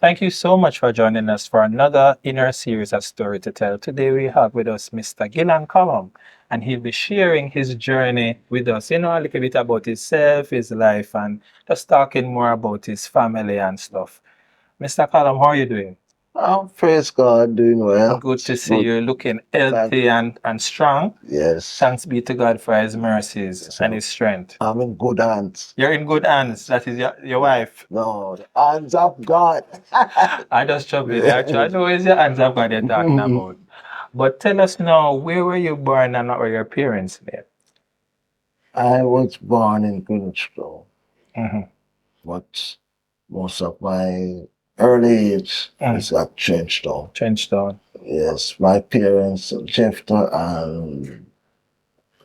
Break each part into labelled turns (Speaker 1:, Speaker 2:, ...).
Speaker 1: Thank you so much for joining us for another inner series of Story to Tell. Today we have with us Mr. Gilon Calum, and he'll be sharing his journey with us, a little bit about himself, his life, and just talking more about his family and stuff. Mr. Calum, how are you doing?
Speaker 2: Praise God, doing well.
Speaker 1: Good to see you looking healthy and strong.
Speaker 2: Yes,
Speaker 1: Thanks be to God for his mercies and his strength.
Speaker 2: I'm in good hands.
Speaker 1: You're in good hands. That is your wife.
Speaker 2: No, the hands of God.
Speaker 1: I just jumped in. Actually, I know it's your hands of God you're talking about. But tell us now, where were you born and what were your parents' name?
Speaker 2: I was born in Trenchtown,
Speaker 1: Mm-hmm.
Speaker 2: but most of my early age
Speaker 1: Mm.
Speaker 2: is at Trenchtown.
Speaker 1: Trenchtown.
Speaker 2: Yes, my parents, Jeffter and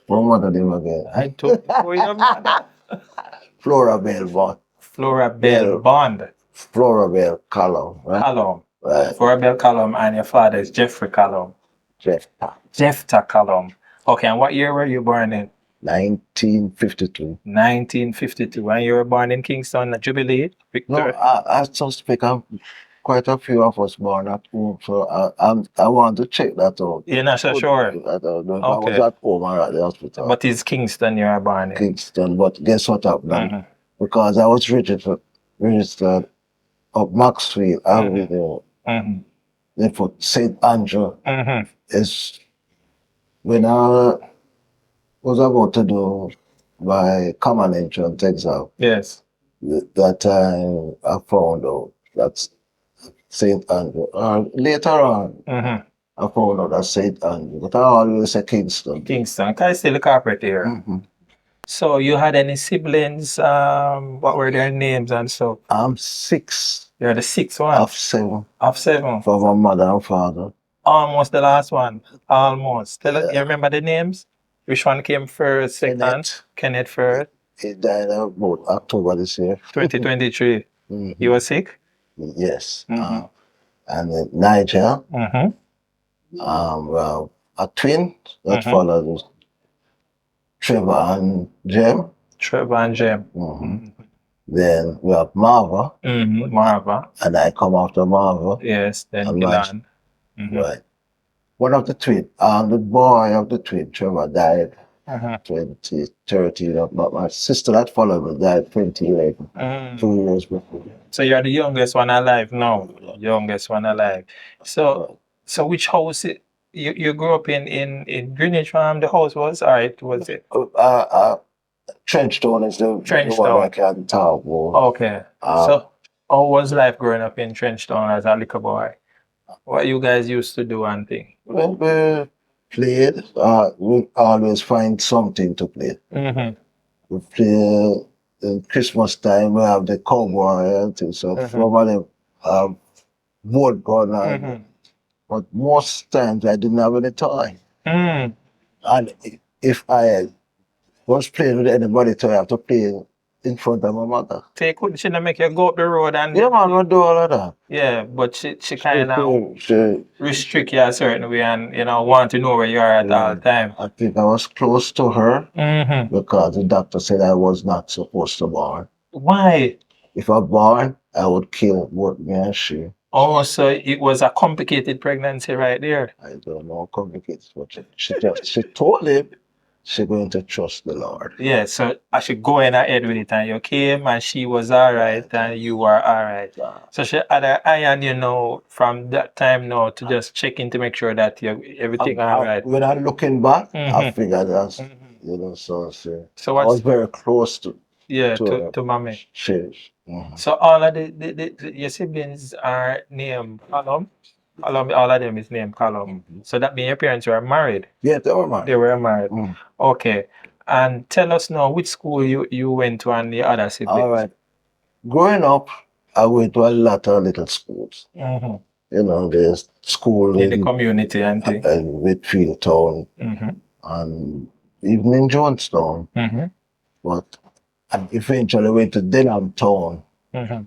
Speaker 2: what mother name again?
Speaker 1: I took for your mother.
Speaker 2: Flora Bell Bond.
Speaker 1: Flora Bell Bond.
Speaker 2: Flora Bell Calum, right?
Speaker 1: Calum.
Speaker 2: Right.
Speaker 1: Flora Bell Calum, and your father is Jeffrey Calum.
Speaker 2: Jeffter.
Speaker 1: Jeffter Calum. Okay, and what year were you born in?
Speaker 2: 1952.
Speaker 1: 1952. And you were born in Kingston, Jubilee,
Speaker 2: No,
Speaker 1: Victoria?
Speaker 2: I suspect quite a few of us born at home, so I want to check that out.
Speaker 1: You're not so
Speaker 2: Could
Speaker 1: sure.
Speaker 2: be, I don't know if I was
Speaker 1: Okay.
Speaker 2: at home or at the hospital.
Speaker 1: But it's Kingston you were born in.
Speaker 2: Kingston, but guess what happened?
Speaker 1: Mhm.
Speaker 2: Because I was registered up Maxfield Avenue,
Speaker 1: Mhm.
Speaker 2: then for St. Andrew
Speaker 1: Mhm.
Speaker 2: is when I was about to do my common entrance exam.
Speaker 1: Yes.
Speaker 2: That time I found out that's St. Andrew. Later on,
Speaker 1: Mhm.
Speaker 2: I found out that St. Andrew, but I always say Kingston.
Speaker 1: Kingston. Can I still the corporate here?
Speaker 2: Mhm.
Speaker 1: So you had any siblings? What were their names and so?
Speaker 2: I'm six
Speaker 1: You're the sixth one
Speaker 2: of seven
Speaker 1: of seven.
Speaker 2: for my mother and father.
Speaker 1: Almost the last one. Almost. Tell us,
Speaker 2: Yeah.
Speaker 1: you remember the names? Which one came first, second?
Speaker 2: Kenneth.
Speaker 1: Kenneth first.
Speaker 2: He died about October this year.
Speaker 1: 2023.
Speaker 2: Mhm.
Speaker 1: You were sick?
Speaker 2: Yes.
Speaker 1: Mhm.
Speaker 2: And then Nigel,
Speaker 1: Mm-hmm.
Speaker 2: well, a twin that
Speaker 1: Mhm.
Speaker 2: followed Trevor and Jem.
Speaker 1: Trevor and Jem.
Speaker 2: Mhm. Then we have Marva,
Speaker 1: Mm-hmm. Marva.
Speaker 2: and I come after Marva.
Speaker 1: Yes. Then
Speaker 2: And
Speaker 1: Gillan. Mhm.
Speaker 2: Right. One of the twin, the boy of the twin, Trevor, died
Speaker 1: Mhm.
Speaker 2: 2013, but my sister that followed me died 2011,
Speaker 1: Mm.
Speaker 2: 2 years before.
Speaker 1: So you're the youngest one alive now. Youngest one alive. So which house you grew up in Greenwich Farm the house was? Or it was it?
Speaker 2: Trenchtown is the one I
Speaker 1: Trenchtown.
Speaker 2: can talk about.
Speaker 1: Okay. So how was life growing up in Trenchtown as a little boy? What you guys used to do and thing?
Speaker 2: When we played, we always find something to play.
Speaker 1: Mm-hmm.
Speaker 2: We play in Christmas time, we have the cowboy and things. So somebody board gun,
Speaker 1: Mm-hmm.
Speaker 2: but most times I didn't have any time.
Speaker 1: Mm.
Speaker 2: And if I was playing with anybody, so I have to play in front of my mother.
Speaker 1: So she not make you go up the road and
Speaker 2: Yeah, man, we do all of that.
Speaker 1: yeah, but she kind of
Speaker 2: She,
Speaker 1: restrict you a certain way and want to know where you are at all time.
Speaker 2: I think I was close to her
Speaker 1: Mm-hmm.
Speaker 2: because the doctor said I was not supposed to born.
Speaker 1: Why?
Speaker 2: If I born, I would kill both me and she.
Speaker 1: Oh, so it was a complicated pregnancy right there.
Speaker 2: I don't know how complicated, but she told him she's going to trust the Lord.
Speaker 1: Yeah, so I should go in ahead with it and you came and she was alright and you were alright. So she had an eye on from that time now to just check in to make sure that everything alright.
Speaker 2: When I'm looking back, I
Speaker 1: Mhm.
Speaker 2: figured that's,
Speaker 1: Mhm.
Speaker 2: so I was very close to
Speaker 1: to mommy.
Speaker 2: she.
Speaker 1: So all of your siblings are named Calum. All of them is named Calum. So that means your parents were married.
Speaker 2: Yeah, they were married.
Speaker 1: They were married. Okay. And tell us now which school you went to and the other siblings.
Speaker 2: All right. Growing up, I went to a lot of little schools.
Speaker 1: Mm-hmm.
Speaker 2: There's school
Speaker 1: In the community and things.
Speaker 2: in Whitfield Town
Speaker 1: Mm-hmm.
Speaker 2: and even in Jonestown.
Speaker 1: Mm-hmm.
Speaker 2: But I eventually went to Denham Town.
Speaker 1: Mm-hmm.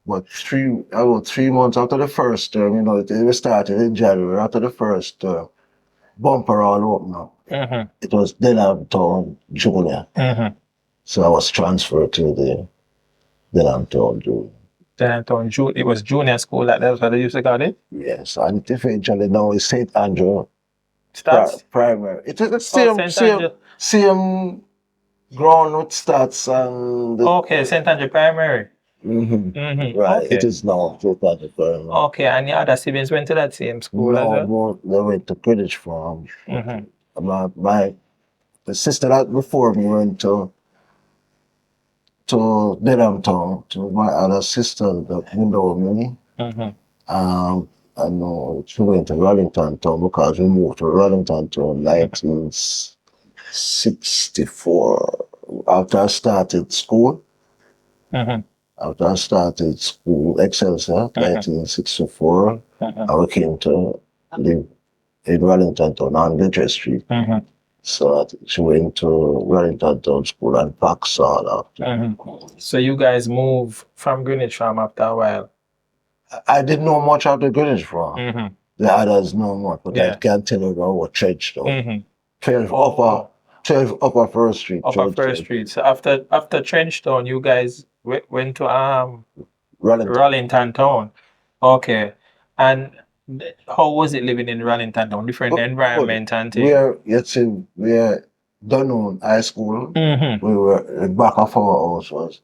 Speaker 2: But about 3 months after the first term, it started in January. After the first term, bumper all open up.
Speaker 1: Mm-hmm.
Speaker 2: It was Denham Town Junior.
Speaker 1: Mm-hmm.
Speaker 2: So I was transferred to the Denham Town Junior.
Speaker 1: Trenchtown, it was junior school, that's what they used to call it?
Speaker 2: Yes, and eventually now it's St. Andrew
Speaker 1: Stats?
Speaker 2: Primary. It is the
Speaker 1: Oh, St. Andrew.
Speaker 2: same ground with stats and
Speaker 1: Okay, St. Andrew Primary.
Speaker 2: right. It
Speaker 1: Okay.
Speaker 2: is now St. Andrew Primary.
Speaker 1: Okay, and your other siblings went to that same school as well?
Speaker 2: No, they went to Greenwich Farm. The sister that before me went to Dedhamtown, to my other sister that below me. I know she went to Rollington Town because we moved to Rollington Town in 1964. After I started school, Excelsior, 1964, I came to live in Wellington Town on Ledger Street. So she went to Wellington Town School and Paxall after.
Speaker 1: So you guys moved from Greenwich Farm after a while?
Speaker 2: I didn't know much of the Greenwich Farm. The others know more, but I can't tell you about Trenchtown. 12 upper First Street.
Speaker 1: Upper First Street. So after Trenchtown, you guys went to Rollington Town. Okay. And how was it living in Rollington Town? Different environment and things?
Speaker 2: We are Dunoon High School. We were the back of our house was.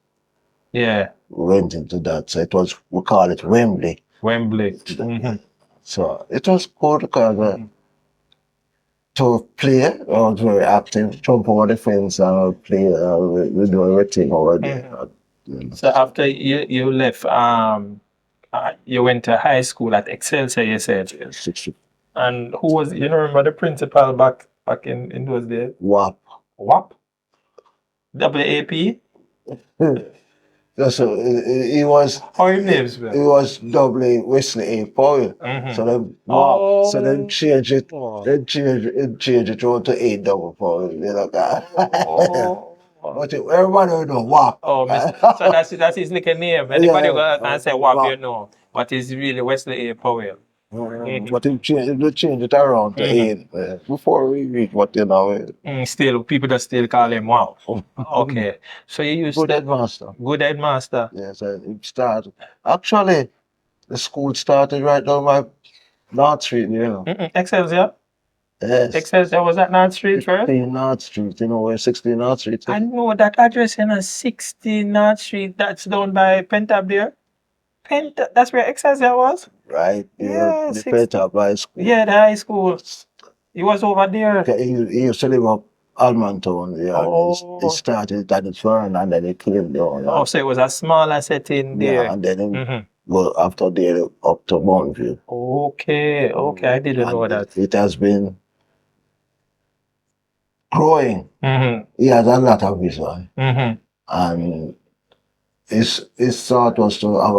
Speaker 1: Yeah.
Speaker 2: We went into that. So it was, we call it Wembley. So it was good because to play, I was very active, jump over the fence and play, we do everything over there.
Speaker 1: So after you left, you went to high school at Excelsior, you said? And who was, you know, remember the principal back in those days?
Speaker 2: WAP.
Speaker 1: WAP? WAP?
Speaker 2: So he was.
Speaker 1: How he names?
Speaker 2: He was doubly Wesley A. Powell. So then WAP. So then change it. Then change it on to A double Powell. You know that. But everybody will know WAP.
Speaker 1: Oh, so that's his little name. Anybody can say WAP, you know. But it's really Wesley A. Powell.
Speaker 2: But he change it around to A before we reach what you know.
Speaker 1: Still, people that still call him WAP. Okay. So you used
Speaker 2: Good headmaster.
Speaker 1: Good headmaster.
Speaker 2: Yes, it started. Actually, the school started right down my North Street, you know.
Speaker 1: Excelsior?
Speaker 2: Yes.
Speaker 1: Excelsior was at North Street first?
Speaker 2: 16 North Street, you know where 16 North Street is?
Speaker 1: I know that address in 16 North Street, that's down by Pentab there. That's where Excelsior was?
Speaker 2: Right.
Speaker 1: Yeah,
Speaker 2: the Pentab High School.
Speaker 1: Yeah, the high school. He was over there.
Speaker 2: Okay, he used to live up Almontown. Yeah. He started at the front and then he came down.
Speaker 1: Oh, so it was a smaller setting there.
Speaker 2: Yeah, and then well, after there up to Boundview.
Speaker 1: Okay, I didn't know that.
Speaker 2: It has been growing. He has a lot of vision. And his thought was to have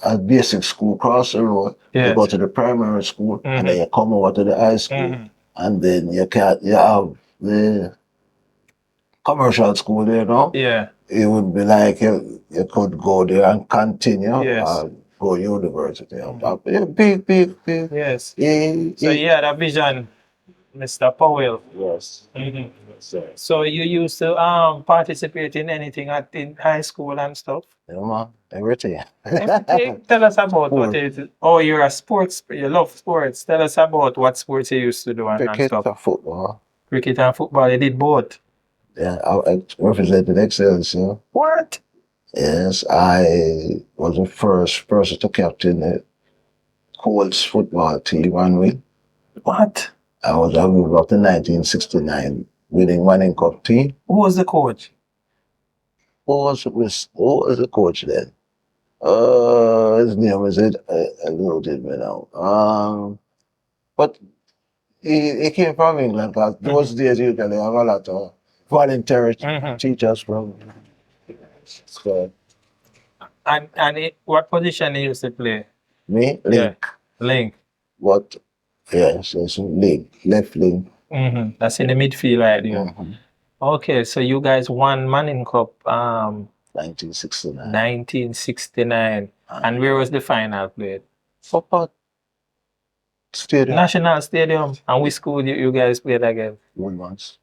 Speaker 2: a basic school across the road. You go to the primary school and then you come over to the high school. And then you have the commercial school there, you know?
Speaker 1: Yeah.
Speaker 2: It would be like you could go there and continue or go university. Big.
Speaker 1: Yes. So you had a vision, Mr. Powell.
Speaker 2: Yes.
Speaker 1: So you used to participate in anything in high school and stuff?
Speaker 2: Yeah, man. Everything.
Speaker 1: Tell us about what it is. Oh, you're a sports, you love sports. Tell us about what sports you used to do and stuff.
Speaker 2: Cricket and football.
Speaker 1: Cricket and football, you did both?
Speaker 2: Yeah, I represented Excelsior.
Speaker 1: What?
Speaker 2: Yes, I was the first person to captain the Colts football team one week.
Speaker 1: What?
Speaker 2: I was a member of the 1969 winning Winning Cup team.
Speaker 1: Who was the coach?
Speaker 2: Who was the coach then? His name was I wrote it now. But he came from England because those days you can have a lot of voluntary teachers from. So.
Speaker 1: And what position he used to play?
Speaker 2: Me? Link.
Speaker 1: Yeah. Link.
Speaker 2: What? Yes, it's link. Left link.
Speaker 1: That's in the midfield right there. Okay, so you guys won Manning Cup
Speaker 2: 1969.
Speaker 1: 1969. And where was the final played?
Speaker 2: Football Stadium.
Speaker 1: National Stadium. And which school you guys played again?
Speaker 2: Woolmans.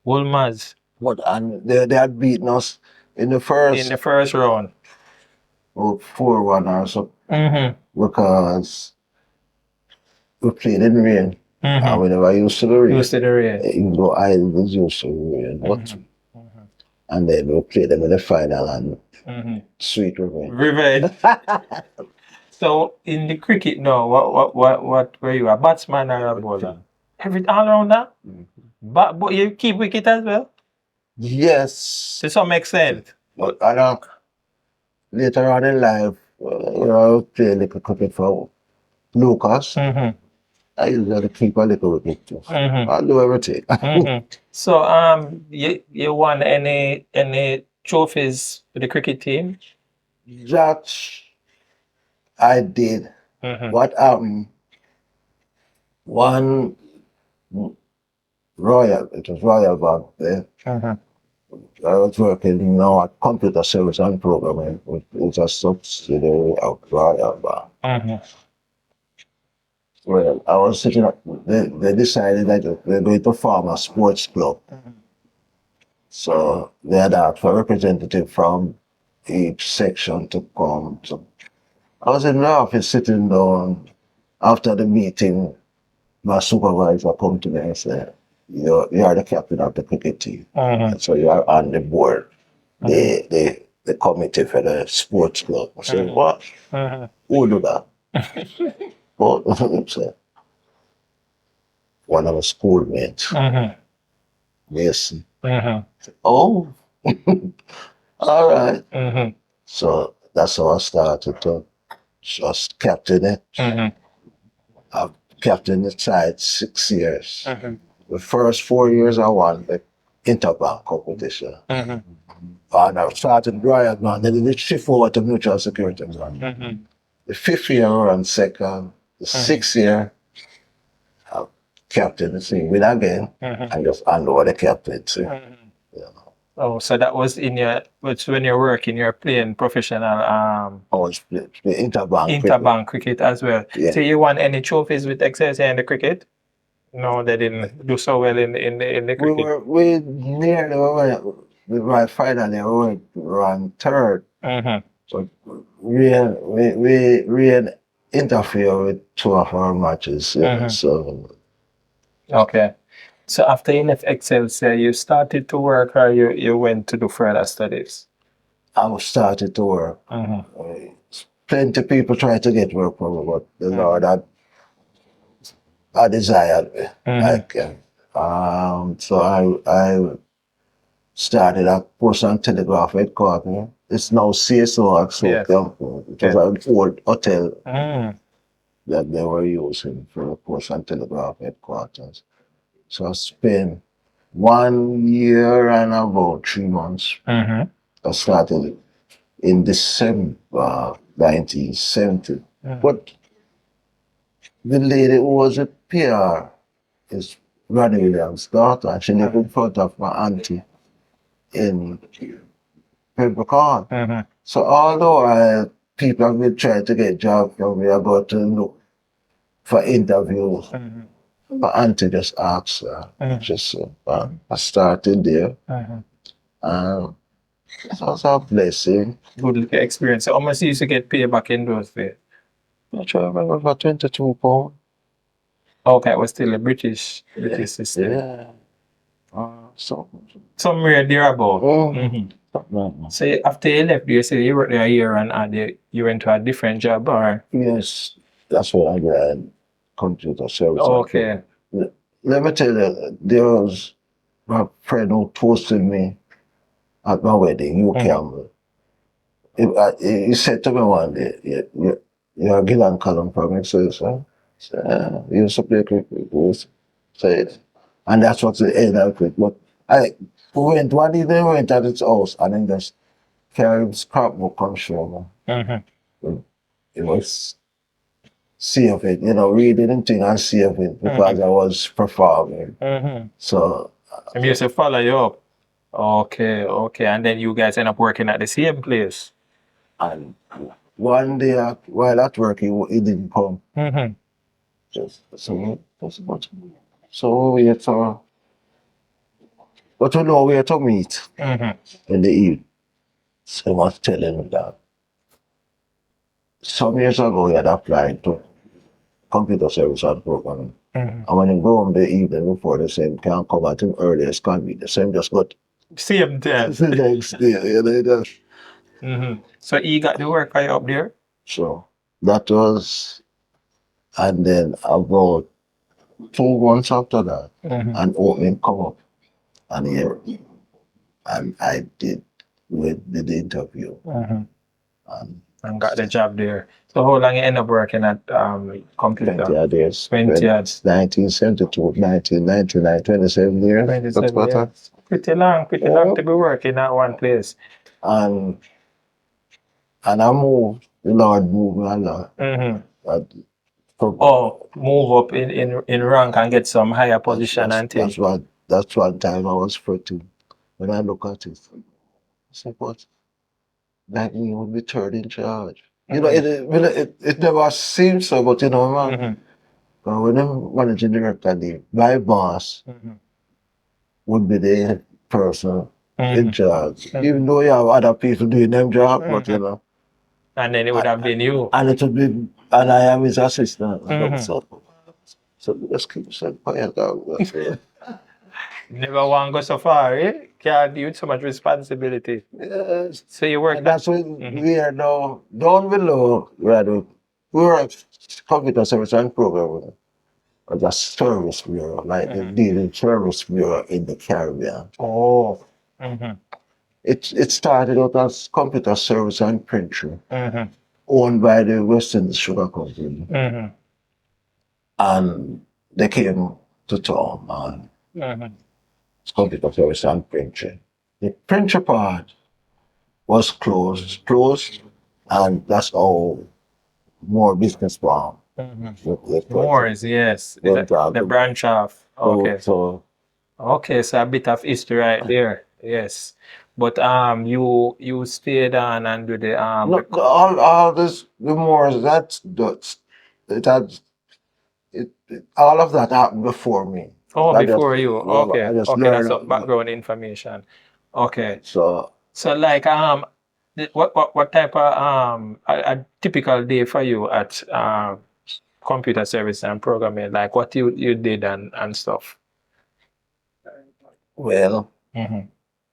Speaker 2: But and they had beaten us in the first.
Speaker 1: In the first round.
Speaker 2: 4-1 or so. Because we played in rain. And we never used to the rain. Even though I was used to the rain. But, and then we played them in the final and sweet revenge.
Speaker 1: So in the cricket now, what were you, a batsman or a bowler? All around that? But you keep wicket as well?
Speaker 2: Yes.
Speaker 1: Does that make sense?
Speaker 2: But I don't. Later on in life, I play a little cricket for Lucas. I usually keep a little wicket too. I'll do everything.
Speaker 1: So you won any trophies with the cricket team?
Speaker 2: That I did. What happened? One it was Royal back there. I was working now at computer service and programming, which is a subsidiary of Royal Bank. Well, I was sitting up, they decided that they're going to form a sports club. So they had asked for a representative from each section to come. So I was in the office sitting down. After the meeting, my supervisor come to me and said, you are the captain of the cricket team. And so you are on the board, the committee for the sports club. I said, what? Who will do that? But so, one of my schoolmates. Yes. Oh, all right. So that's how I started to just captain it. I've captained the side 6 years. The first 4 years I won the interbank competition. And I started Royal Man, then they shift over to mutual security. The 5th year I ran second. The 6th year I captained the team with again and just hand over the captaincy. Oh, so that was when you're working, you're playing professional interbank cricket as well. Yeah. So you won any trophies with Excelsior in the cricket? No, they didn't do so well in the cricket. We finally we ran third. So we interfere with 2 of our matches. So okay. So after you left Excelsior, you started to work or you went to do further studies? I started to work. Plenty of people try to get work from me, but the Lord had desired me. So I started at Post and Telegraph headquarters. It's now CSO actually. Yes. It was an old hotel that they were using for the Post and Telegraph headquarters. So I spent 1 year and about 3 months. I started in December 1970. But the lady who was a PR is Ronnie Williams' daughter, and she lived in front of my auntie in Pembroke. So although people have been trying to get jobs from me, I go to look for interviews. My auntie just asked her. I started there. It was a blessing. Good experience. So how much you used to get paid back in those days? Not sure, about £22. Okay, it was still a British system. Yeah. So somewhere thereabout. So after you left, you said you worked there a year and you went to a different job, or? Yes, that's what I did. Computer service. Okay. Let me tell you, there was my friend who toasted me at my wedding, Calum. He said to me one day, you're Gilon Calum from Excelsior. You used to play cricket. Said, and that's what the end of it. But one day they went at his house and then just carried scrapbook come show me. It was see of it, reading and thing and see of it because I was performing. So and you used to follow you up. Okay. And then you guys end up working at the same place. And one day while at work, he didn't come. So we had to, but we know we had to meet in the evening. So I was telling him that some years ago, he had applied to computer service and programming. And when he go home the evening before, they say, can't come at him earliest convenience. So he just got
Speaker 1: Same time.
Speaker 2: the next day, you know, just,
Speaker 1: So he got the work for you up there?
Speaker 2: so that was, and then about 2 months after that, an opening come up, and here, and I did the interview,
Speaker 1: And got the job there. So how long you end up working at computer?
Speaker 2: 20 odd years.
Speaker 1: 20 odd.
Speaker 2: 1972, 1999, 27 years.
Speaker 1: 27 years. Pretty long to be working at one place.
Speaker 2: And I moved, the Lord moved me a lot.
Speaker 1: Move up in rank and get some higher position and things.
Speaker 2: That's one time I was fretting. When I look at it, I said, what? Like me would be third in charge. You know, it never seemed so, but you know, man, when I'm managing director, my boss would be the person in charge. Even though you have other people doing them job, but you know.
Speaker 1: And then it would have been you.
Speaker 2: And it would be, and I am his assistant. So just keep saying quiet down.
Speaker 1: Never want to go so far, eh? Can't deal with so much responsibility.
Speaker 2: Yes.
Speaker 1: So you work.
Speaker 2: And that's when we are now down below. We were a computer service and programming. Or the service bureau, like the dealing service bureau in the Caribbean.
Speaker 1: Oh.
Speaker 2: It started out as computer service and printer, owned by the Western Sugar Company. And they came to town, and it's computer service and printer. The printer part was closed, and that's how more business form.
Speaker 1: More, yes. The branch off. Okay. So a bit of history right there. Yes. But you stayed on and do the
Speaker 2: no, all this the more that's all of that happened before me.
Speaker 1: Before you. Okay.
Speaker 2: I just
Speaker 1: Okay,
Speaker 2: learned
Speaker 1: that's some background information. Okay.
Speaker 2: So
Speaker 1: like what type of a typical day for you at computer service and programming, like what you did and stuff?
Speaker 2: Well,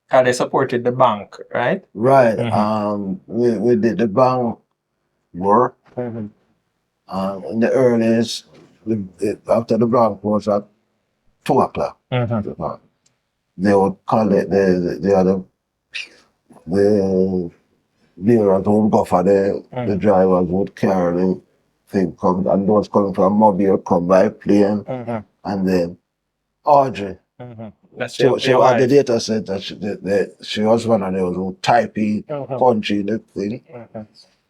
Speaker 1: how they supported the bank, right?
Speaker 2: Right. We did the bank work. In the earliest, after the bank was at 2 o'clock. They would call it the dealers would go for the drivers would carry the thing come, and those coming from Mobile come by plane, and then Audrey. She was at the data center. She was one of those who typing, punching the thing,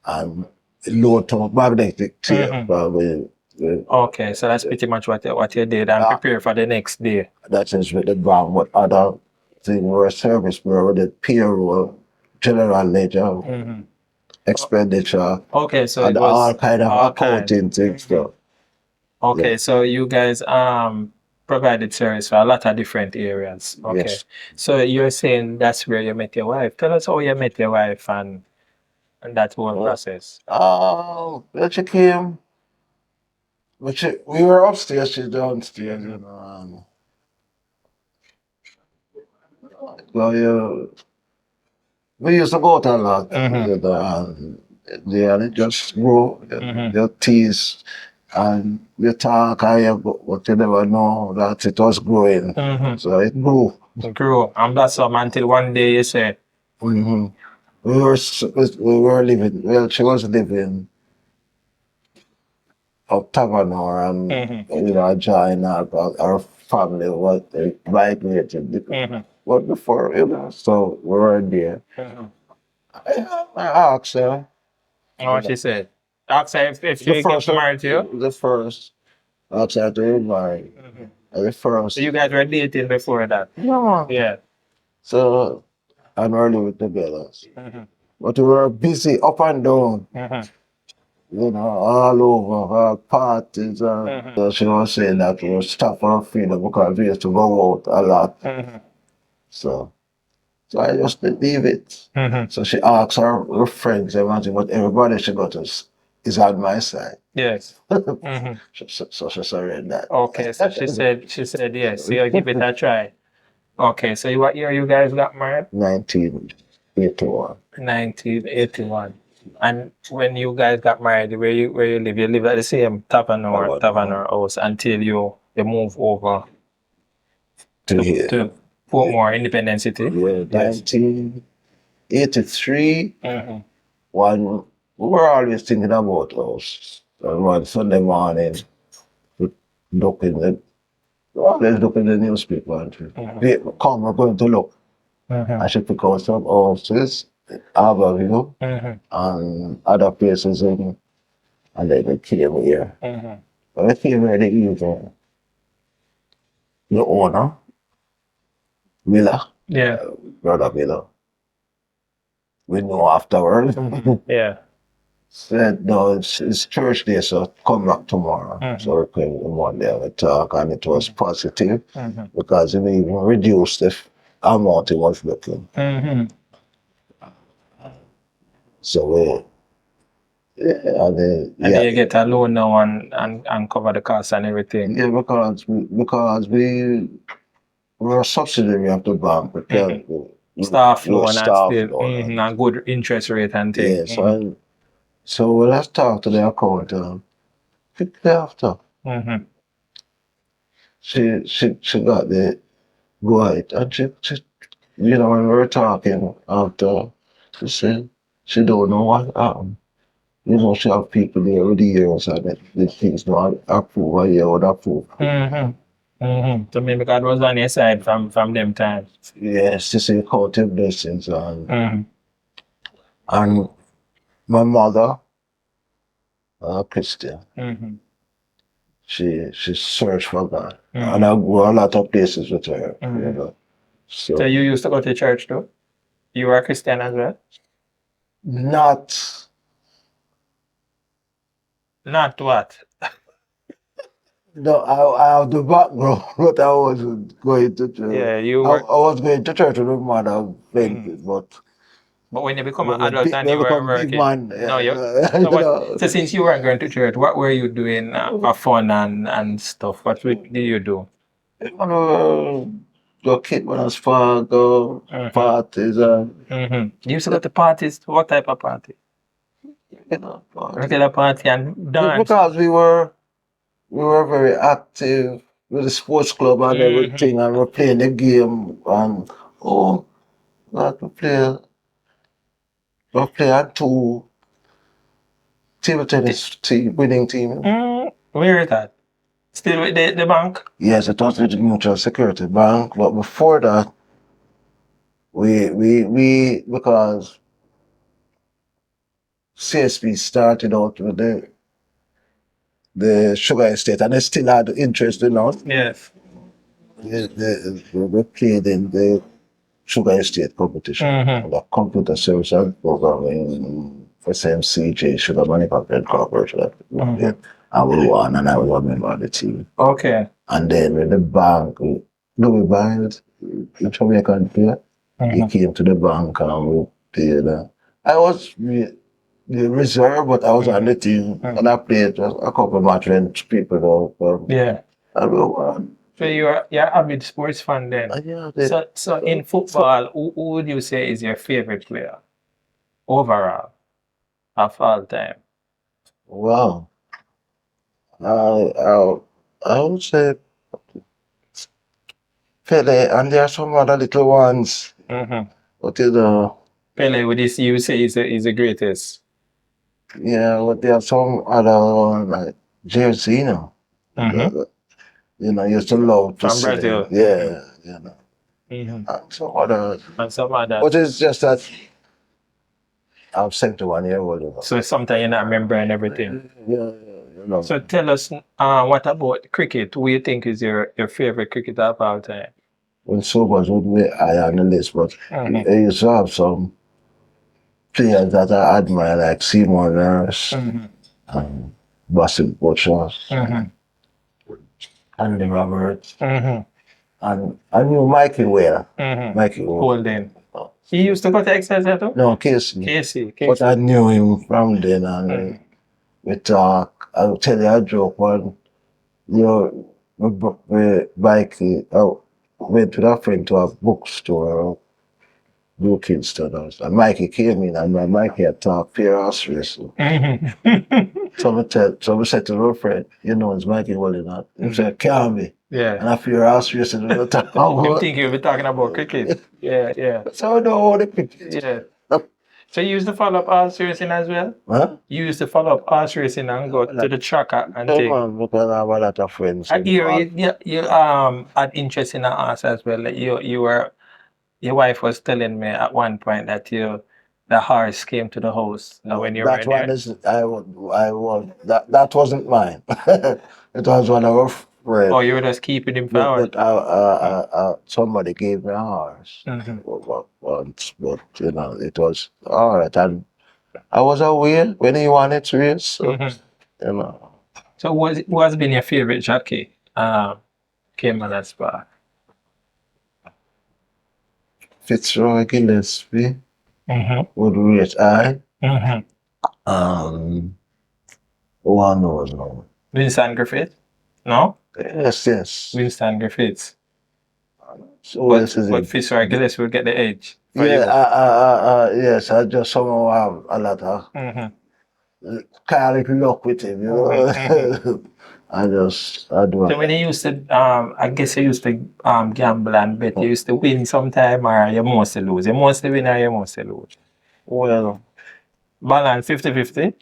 Speaker 2: and low to magnetic tape.
Speaker 1: Okay, so that's pretty much what you did and prepare for the next day.
Speaker 2: That is with the bank. What other thing were service bureau, the payroll, general ledger, expenditure.
Speaker 1: Okay, so
Speaker 2: and
Speaker 1: it was
Speaker 2: all kind of accounting things.
Speaker 1: Okay, so you guys provided service for a lot of different areas. Okay.
Speaker 2: Yes.
Speaker 1: So you're saying that's where you met your wife. Tell us how you met your wife and that whole process.
Speaker 2: Well, she came. But we were upstairs, she's downstairs, you know. Well, we used to go out a lot, you know, and it just grow, you tease, and you talk, but you never know that it was growing. So it grew.
Speaker 1: It grew, and that's until one day you said.
Speaker 2: We were living, well, she was living up Tavanor, and you know, joined our family was migrated. But before, you know, so we were there. I asked her.
Speaker 1: What she said? Asked her if she gets married to you?
Speaker 2: The first. Asked her to be married. The first.
Speaker 1: So you guys were dating before that?
Speaker 2: No.
Speaker 1: Yeah.
Speaker 2: So, and we're living together. But we were busy up and down. You know, all over, parties. So she was saying that we were stuck for her freedom because we used to go out a lot. So I just leave it. So she asked her friends, everything, but everybody she got us is on my side.
Speaker 1: Yes.
Speaker 2: So she surrendered.
Speaker 1: Okay, so she said yes. So you give it a try. Okay, so what year you guys got married?
Speaker 2: 1981.
Speaker 1: 1981. And when you guys got married, where you live? You live at the same tavern or house until you move over
Speaker 2: To here.
Speaker 1: to Portmore, Independent City.
Speaker 2: Yeah,
Speaker 1: Yes.
Speaker 2: 1983. One, we were always thinking about us. And one Sunday morning, we always look in the newspaper and come, we're going to look. I should pick out some houses, Abruptly, and other places and then we came here. When I came here, the owner, Miller, brother Miller, we know afterwards.
Speaker 1: Yeah.
Speaker 2: Said, no, it's church day, so come back tomorrow. So we came in one day and we talk, and it was positive because it even reduced the amount he was looking. So we, and then you
Speaker 1: get a loan now and cover the costs and everything.
Speaker 2: Yeah, because we were a subsidiary of the bank.
Speaker 1: Staff loan and good interest rate and things.
Speaker 2: Yes, so when I talked to the accountant, quickly after, she got the go ahead, and she when we were talking after, she said she don't know what happened. She have people there over the years and the things not approve or you would approve.
Speaker 1: So maybe God was on your side from them times.
Speaker 2: Yes, she said count your blessings and my mother, Christian. She searched for God. And I go a lot of places with her.
Speaker 1: So you used to go to church too? You were a Christian as well?
Speaker 2: Not
Speaker 1: what?
Speaker 2: No, I have the background, but I wasn't going to church.
Speaker 1: Yeah,
Speaker 2: I was going to church with my mother,
Speaker 1: but when you become an adult and you were working,
Speaker 2: big man,
Speaker 1: so since you weren't going to church, what were you doing for fun and stuff? What did you do?
Speaker 2: Go kid when I was far, go parties.
Speaker 1: You used to go to parties? What type of party? Regular party and dance?
Speaker 2: Because we were very active with the sports club and everything, and we're playing the game, and we play at two table tennis winning team.
Speaker 1: Where is that? Still with the bank?
Speaker 2: Yes, it was with the Mutual Security Bank, but before that, we because CSP started out with the sugar estate, and they still had interest in us.
Speaker 1: Yes.
Speaker 2: We played in the sugar estate competition, the computer services program in SMCJ, Sugar Manufacturing Corporation. And we won, and I was a member of the team.
Speaker 1: Okay.
Speaker 2: And then with the bank, we buying the Jamaican player. He came to the bank and we played. I was the reserve, but I was on the team, and I played a couple of matches when people and we won.
Speaker 1: So you're a big sports fan then? So in football, who would you say is your favorite player overall of all time?
Speaker 2: Wow. I would say Pele, and there are some other little ones. What is
Speaker 1: Pele? Would you say is the greatest?
Speaker 2: Yeah, but there are some other ones like Jersino. Used to love to
Speaker 1: from Brazil.
Speaker 2: And some others.
Speaker 1: But
Speaker 2: it's just that I'm 71 years old.
Speaker 1: So sometimes you're not remembering everything. So tell us, what about cricket? Who you think is your favorite cricketer of all time?
Speaker 2: Well, so much would be high on the list, but I used to have some players that I admire, like Seymour Nurse, Bassett Butcher, Andy Roberts, and I knew Mikey Whale. Mikey
Speaker 1: Holden. He used to go to Excelsior too?
Speaker 2: No, Casey.
Speaker 1: Casey.
Speaker 2: But I knew him from then on. we talk. I'll tell you a joke one. You know, we bike. I went with a friend to a bookstore, New Kingston. And Mikey came in, and my Mikey had talked pure horse racing. So we said to our friend, you know, it's Mikey holding that. He said, can't be.
Speaker 1: Yeah.
Speaker 2: And I feel horse racing. We talk about.
Speaker 1: You think you'll be talking about cricket? Yeah.
Speaker 2: So I know all the cricket.
Speaker 1: Yeah. So you used to follow up horse racing as well?
Speaker 2: Huh?
Speaker 1: You used to follow up horse racing and go to the tracker and
Speaker 2: Hey,
Speaker 1: take.
Speaker 2: man, because I have a lot of friends.
Speaker 1: I hear you had interest in the horse as well. Like you were your wife was telling me at one point that the horse came to the house when you were
Speaker 2: That one
Speaker 1: there.
Speaker 2: is that wasn't mine. It was one of our friends.
Speaker 1: Oh, you were just keeping him forward.
Speaker 2: But somebody gave me a horse once, but you know it was all right, and I was aware when he wanted to race, so, you know.
Speaker 1: So who has been your favorite jockey? Came on that spot.
Speaker 2: Fitzroy Gillespie would rate I. One knows no.
Speaker 1: Winston Griffith? No?
Speaker 2: Yes.
Speaker 1: Winston Griffith.
Speaker 2: So
Speaker 1: but Fitzroy Gillespie would get the edge.
Speaker 2: Yes, I just somehow have a lot of carry luck with him, you know. I do.
Speaker 1: So when you used to, I guess you used to gamble and bet, you used to win sometime or you mostly lose. You mostly win or you mostly lose.
Speaker 2: Well,
Speaker 1: balance 50-50.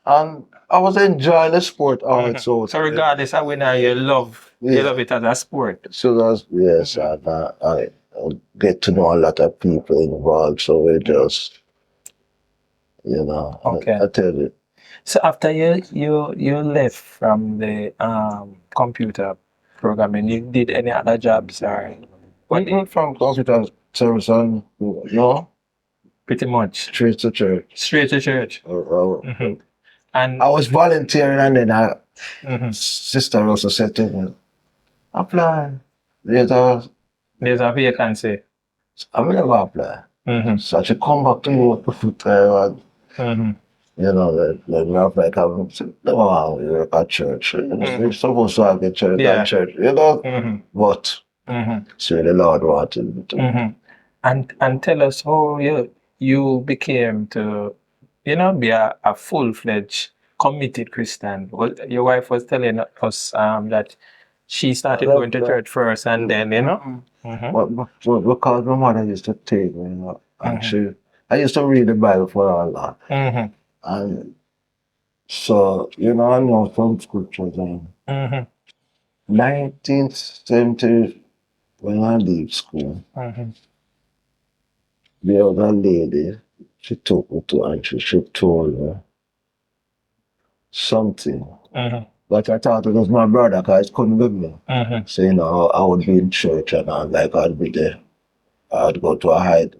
Speaker 2: And I was enjoying the sport also.
Speaker 1: So regardless of winner, you love it as a sport.
Speaker 2: So that's yes, and I get to know a lot of people involved. So we just, you know, I tell you.
Speaker 1: So after you left from the computer programming, you did any other jobs or
Speaker 2: what? From computer service on, no.
Speaker 1: Pretty much.
Speaker 2: Straight to church. And I was volunteering, and then sister also said to me, apply. There's a
Speaker 1: vacancy.
Speaker 2: I will never apply. So I should come back to work full time. You know, like like I'm wow, you're at church. You're supposed to have a church at church, you know. But so the Lord wanted me to.
Speaker 1: And tell us how you became to, be a full-fledged committed Christian. Well, your wife was telling us that she started going to church first, and then
Speaker 2: because my mother used to take me, you know, and I used to read the Bible for her a lot, and so I know some scriptures. And 1970, when I leave school, the other lady, she took me to, and she told me something. But I thought it was my brother because he couldn't with me. So, I would be in church and I'd be there. I'd go to a hide.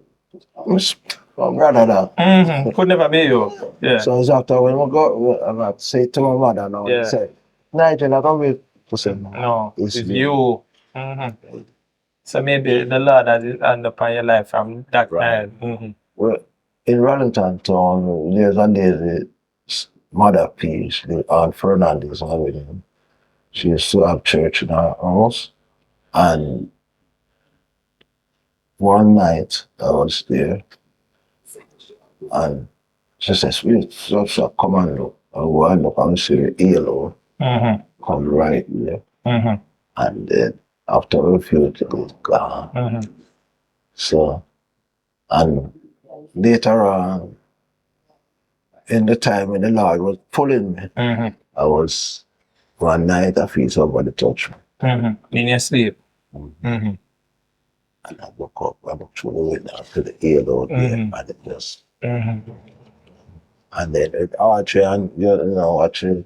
Speaker 2: My brother that.
Speaker 1: Could never be you. Yeah.
Speaker 2: So it's after when we go, I say to my mother now, I say, Nigel, I don't wait to say
Speaker 1: no. It's you. So maybe the Lord has his hand upon your life from that time.
Speaker 2: Well, in Rollington town, there's a Mother Peace, the Aunt Fernandez, she used to have church in her house. And one night I was there, and she says, so come and look. I go and look and see the yellow come right there. And then after a few days, it's gone. So, and later on, in the time when the Lord was pulling me, I was, one night I feel somebody touch me.
Speaker 1: In your sleep.
Speaker 2: And I woke up, I looked through the window to the yellow there, and it just, and then it archery and, watching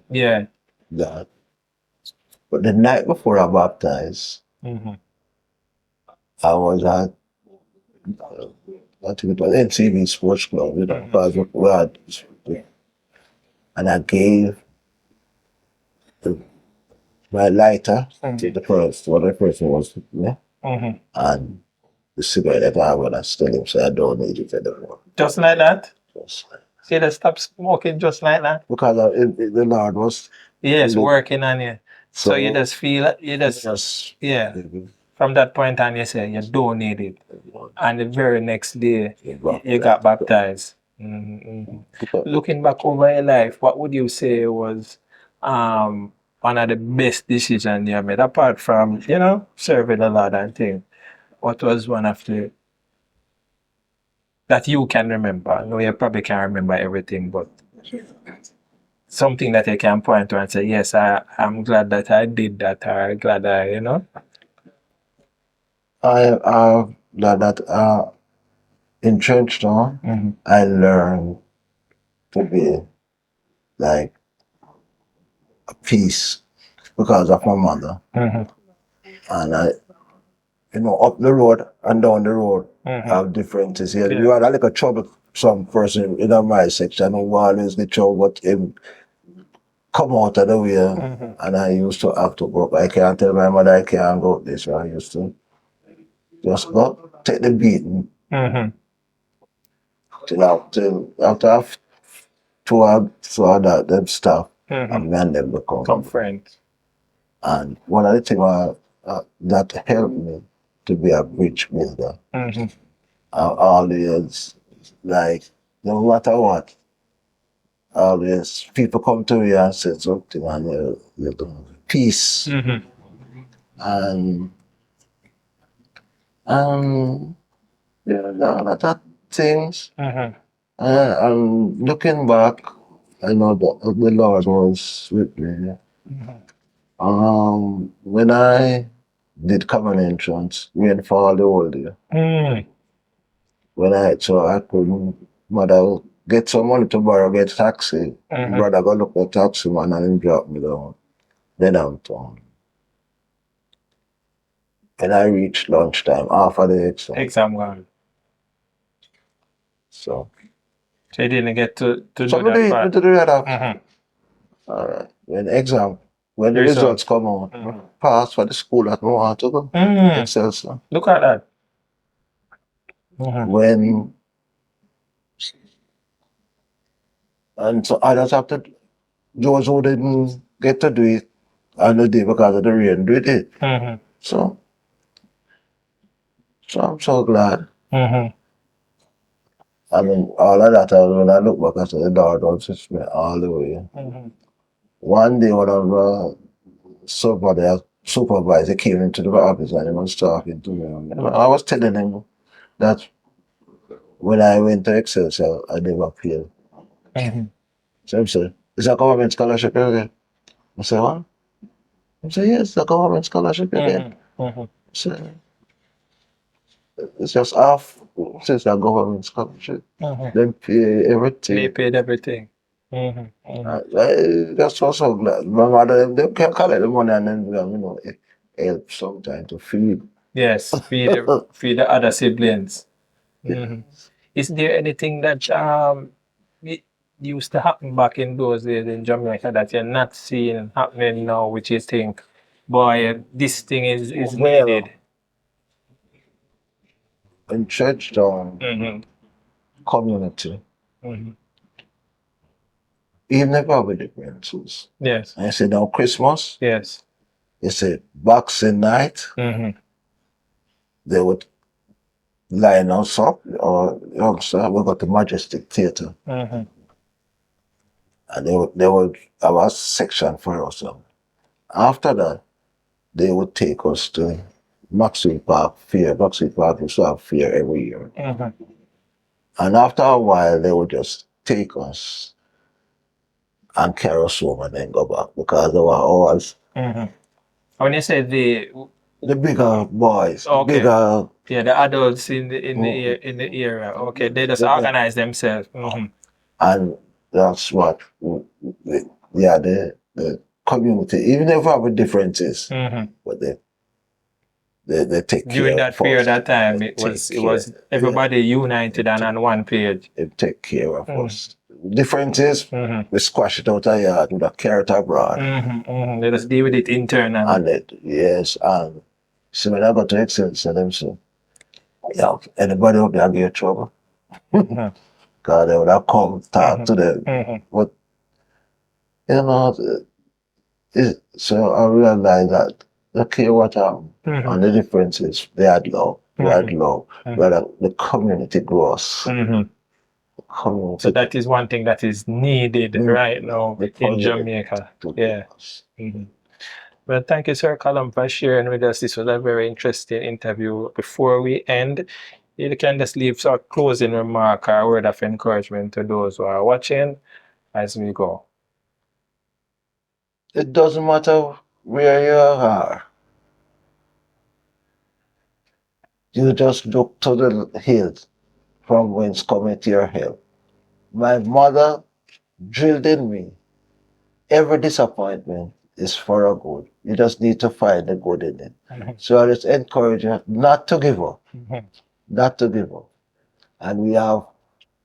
Speaker 2: that. But the night before I baptized, I was at, I think it was NCB Sports Club, because we had, and I gave my lighter to the first, what the person was with me, and the cigarette that I want to steal him, so I don't need it anymore.
Speaker 1: Just like that?
Speaker 2: Just like that.
Speaker 1: See, they stop smoking just like that.
Speaker 2: Because the Lord was
Speaker 1: working on you. So you
Speaker 2: so
Speaker 1: just feel you just yeah. From that point on, you say you don't need it, and the very next day you got baptized. Looking back over your life, what would you say was one of the best decisions you made, apart from serving the Lord and things? What was one of the that you can remember? I know you probably can't remember everything, but something that you can point to and say, yes, I'm glad that I did that, or glad
Speaker 2: I that in Trenchtown, I learned to be like a peace because of my mother. And up the road and down the road have differences here. You had like a trouble some person in my section who always get trouble, but him come out of the way and I used to act up. I can't tell my mother I can't go this way. I used to just go take the beating till after two of them stuff and me and them become
Speaker 1: friends.
Speaker 2: And one of the things that helped me to be a bridge builder, I always, like, no matter what, always people come to me and say something and you do peace. And, a lot of things. And looking back, I know that the Lord was with me. When I did common entrance, rainfall the whole day. I couldn't, mother get some money to borrow, get taxi. Brother go look for taxi man and him drop me down. Then I'm down. When I reached lunchtime after the exam.
Speaker 1: Gone.
Speaker 2: So
Speaker 1: you didn't get to do
Speaker 2: somebody
Speaker 1: that part.
Speaker 2: to do that. Alright. When the results come out, pass for the school that I want to go. Excelsior.
Speaker 1: Look at that.
Speaker 2: And so I just have to, those who didn't get to do it on the day because of the rain, do it. So I'm so glad. I mean, all of that, when I look back, I said, the Lord was with me all the way. One day, one of the supervisor came into the office and he was talking to me. And I was telling him that when I went to Excelsior, I never failed. So he said, is that government scholarship again? I said, what? He said, yes, the government scholarship again. So it's just half since the government scholarship. They pay everything.
Speaker 1: They paid everything.
Speaker 2: That's also glad. My mother, they can collect the money and then, help sometimes to feed.
Speaker 1: Yes, feed the other siblings. Is there anything that used to happen back in those days in Jamaica that you're not seeing happening now, which you think, boy, this thing is needed?
Speaker 2: In Trenchtown community, even if I have differences.
Speaker 1: Yes.
Speaker 2: I say now Christmas.
Speaker 1: Yes.
Speaker 2: You say Boxing night. They would line us up, or youngster, we got the Majestic Theatre. And they would have a section for us. After that, they would take us to Maxwell Park Fair. Maxwell Park used to have fair every year. And after a while, they would just take us and carry us home and then go back because they were always.
Speaker 1: When you say the
Speaker 2: bigger boys, bigger.
Speaker 1: Yeah, the adults in the area. Okay, they just organize themselves.
Speaker 2: And that's what, the community, even if we have differences, but they take care.
Speaker 1: During that period of time, it was everybody united and on one page.
Speaker 2: They take care of us. Differences, we squash it out of yard with a carrot abroad.
Speaker 1: Let us deal with it internally.
Speaker 2: And so when I got to Excelsior, them say, yeah, anybody out there get trouble? because they would have come talk to them. But, you know, so I realized that, look here what happened. And the difference is they had love. We had love. But the community grows. Community.
Speaker 1: So that is one thing that is needed right now in Jamaica. Yeah. Well, thank you, Sir Calum, for sharing with us. This was a very interesting interview. Before we end, you can just leave some closing remark or a word of encouragement to those who are watching as we go.
Speaker 2: It doesn't matter where you are. You just look to the hills from whence cometh your help. My mother drilled in me. Every disappointment is for a good. You just need to find the good in it. So I just encourage you not to give up. Not to give up. And we have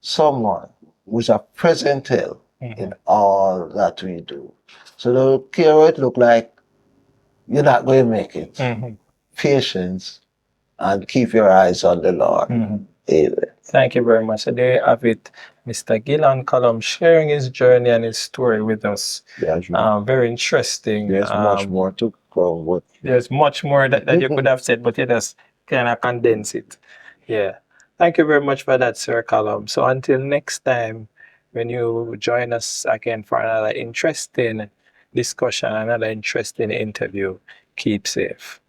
Speaker 2: someone who's a present help in all that we do. So don't care what it look like, you're not going to make it. Patience and keep your eyes on the Lord. Amen.
Speaker 1: Thank you very much. So there you have it, Mr. Gilon Calum sharing his journey and his story with us. Very interesting.
Speaker 2: There's much more to come.
Speaker 1: There's much more that you could have said, but you just kind of condense it. Yeah. Thank you very much for that, Sir Calum. So until next time, when you join us again for another interesting discussion, another interesting interview, keep safe.